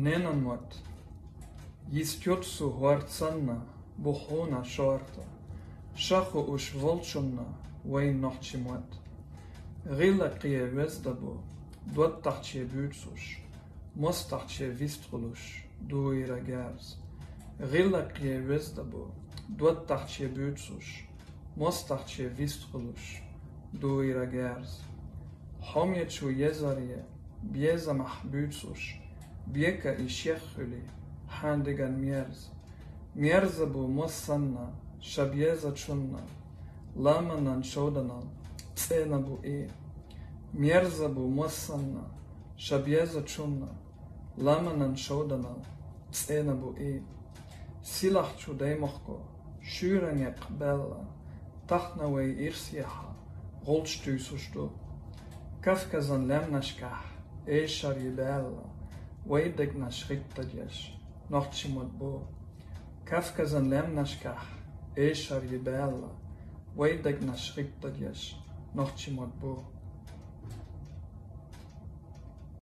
Nenamot. Jistjotsu huartsanna, bohona shorta. Shacho ush volchunna, wain nochchimot. Rilla kie wezdabo, duat tachie butsush. Mostachie vistrulush, duira gers. Rilla kie wezdabo, duat tachie butsush. Mostachie vistrulush, duira gers. Homjechu jezarie, bieza mahbutsush. Bieka ishechuli, handigan mierz. Mierzabu mossanna, shabieza chunna. Lamanan shodanal, tsenabu e. Mierzabu mossanna, shabieza chunna. Lamanan shodanal, tsenabu e. Silachchu demochko, shurangek bella. Tachnawe irsieha, rolstusushtu. Kafkazan lemnashkah, e sharibella. Weidek na schrittadjesh, nochchimot bo. Kafkazan lemnashkah, e sharibella. Weidek na schrittadjesh, nochchimot bo.